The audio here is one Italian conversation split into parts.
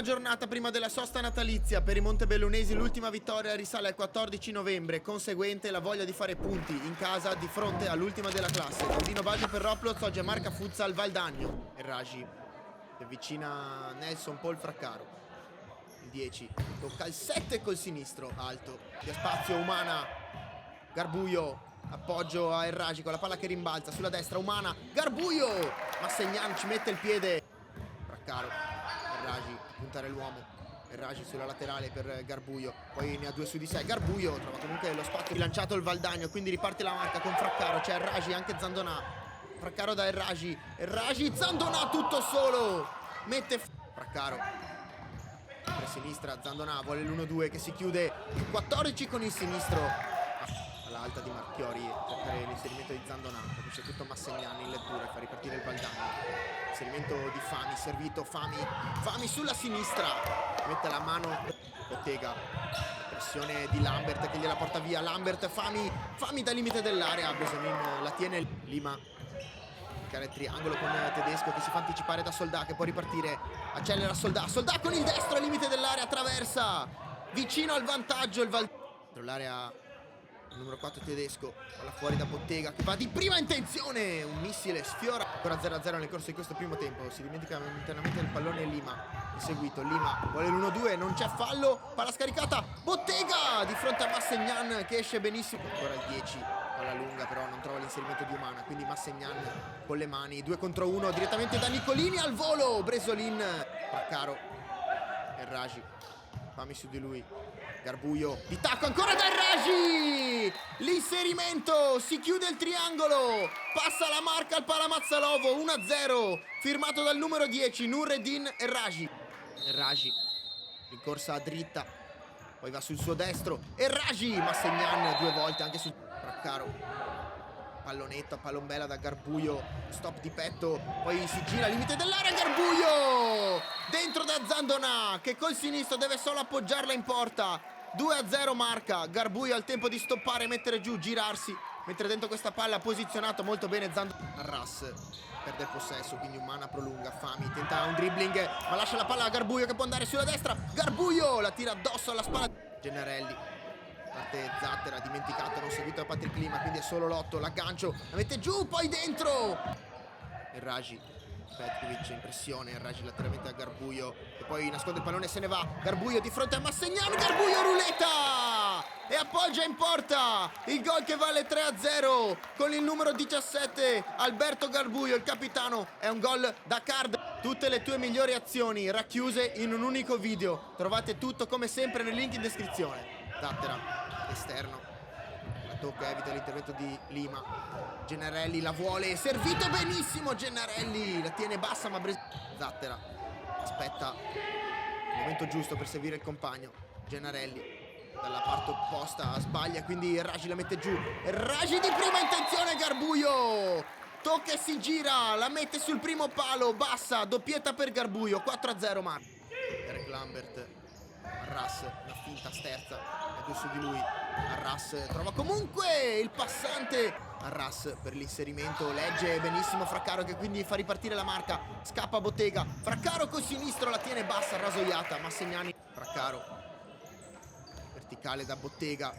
Ultima giornata prima della sosta natalizia per i montebellunesi, l'ultima vittoria risale al 14 novembre, conseguente la voglia di fare punti in casa di fronte all'ultima della classe. Gaudino Baggio per Roploz, oggi a Marca Futsal Valdagno. Erragi che avvicina Nelson Paul Fraccaro. Il 10 tocca il 7 col sinistro, alto, via spazio, Umana, Garbuio, appoggio a Erragi con la palla che rimbalza sulla destra, Umana, Garbuio, Massegnan ci mette il piede, Fraccaro, Erragi, puntare l'uomo, Erragi sulla laterale per Garbuio, poi ne ha due su di sé, Garbuio trova comunque lo spazio rilanciato il Valdagno, quindi riparte la marca con Fraccaro, c'è Erragi, anche Zandonà, Fraccaro da Erragi, Erragi, Zandonà tutto solo, mette Fraccaro per sinistra, Zandonà vuole l'1-2 che si chiude il 14 con il sinistro all'alta di Marchiori, cercare l'inserimento di Zandonà, capisce tutto Massegnani in lettura e fa ripartire il Valdagno, inserimento di Fami, servito Fami sulla sinistra, mette la mano Bottega, pressione di Lambert che gliela porta via, Lambert, Fami dal limite dell'area, Bresonin la tiene, Lima il triangolo con Tedesco che si fa anticipare da Soldà che può ripartire, accelera Soldà con il destro al limite dell'area, attraversa vicino al vantaggio il dentro l'area, il numero 4 Tedesco, palla fuori da Bottega che va di prima intenzione, un missile sfiora, ancora 0-0 nel corso di questo primo tempo, si dimentica internamente del pallone Lima, inseguito, Lima vuole l'1-2, non c'è fallo, palla scaricata, Bottega di fronte a Massegnan che esce benissimo, ancora il 10, palla lunga però non trova l'inserimento di Umana, quindi Massegnan con le mani, 2 contro 1 direttamente da Nicolini al volo, Bresolin, Fraccaro, Erragi, Fami su di lui, Garbuio, di tacco ancora da Erragi, l'inserimento, si chiude il triangolo, passa la marca al Palamazzalovo, 1-0, firmato dal numero 10 Nurreddin Erragi, in corsa dritta, poi va sul suo destro, Erragi, Massegnan 2 volte anche su Fraccaro, pallonetta, pallombella da Garbuio, stop di petto, poi si gira al limite dell'area, Garbuio dentro da Zandonà che col sinistro deve solo appoggiarla in porta, 2-0 marca, Garbuio ha il tempo di stoppare, mettere giù, girarsi, mettere dentro questa palla, posizionato molto bene Zandonà, Arras perde il possesso, quindi Umana prolunga, Fami tenta un dribbling ma lascia la palla a Garbuio che può andare sulla destra, Garbuio la tira addosso alla spalla, Gennarelli, parte Zattera, dimenticato, non seguito da Patrick Lima, quindi è solo l'8, l'aggancio, la mette giù, poi dentro Erragi, Petkovic in pressione, Erragi lateralmente a Garbuio e poi nasconde il pallone e se ne va, Garbuio di fronte a Massegnan, Garbuio ruleta e appoggia in porta, il gol che vale 3-0 con il numero 17 Alberto Garbuio, il capitano, è un gol da card. Tutte le tue migliori azioni racchiuse in un unico video, trovate tutto come sempre nel link in descrizione. Zattera, esterno, la tocca, evita l'intervento di Lima, Gennarelli la vuole, servito benissimo Gennarelli, la tiene bassa ma Zattera aspetta il momento giusto per servire il compagno, Gennarelli dalla parte opposta sbaglia, quindi Erragi la mette giù, Erragi di prima intenzione, Garbuio tocca e si gira, la mette sul primo palo, bassa, doppietta per Garbuio, 4-0 Marco. Eric Lambert, Arras, una finta sterza, è due su di lui, Arras trova comunque il passante, Arras per l'inserimento, legge benissimo Fraccaro che quindi fa ripartire la marca, scappa Bottega, Fraccaro col sinistro la tiene bassa, rasoiata, Massegnani, Fraccaro, verticale da Bottega,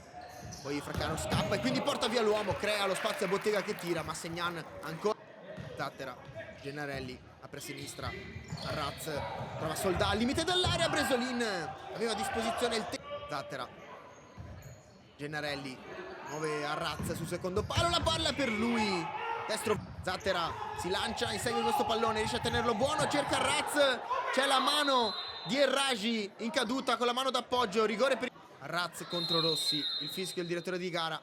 poi Fraccaro scappa e quindi porta via l'uomo, crea lo spazio a Bottega che tira, Massegnan ancora, Zattera, Gennarelli apre a sinistra, Arraz trova Soldà al limite dell'area, Bresolin aveva a disposizione il tempo, Zattera, Gennarelli muove Arraz sul secondo palo, la palla per lui, destro, Zattera si lancia, insegue questo pallone, riesce a tenerlo buono, cerca Arraz, c'è la mano di Erragi in caduta con la mano d'appoggio, rigore per Arraz contro Rossi, il fischio, il direttore di gara,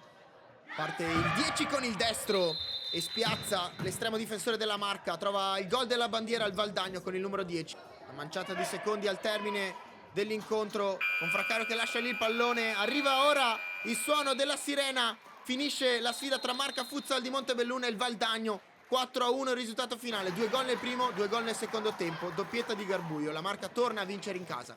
parte il 10 con il destro e spiazza l'estremo difensore della marca, trova il gol della bandiera al Valdagno con il numero 10, la manciata di secondi al termine dell'incontro con Fraccaro che lascia lì il pallone, arriva ora il suono della sirena, finisce la sfida tra Marca Futsal di Montebelluna e il Valdagno, 4-1 il risultato finale, 2 gol nel primo, 2 gol nel secondo tempo, doppietta di Garbuio, la marca torna a vincere in casa.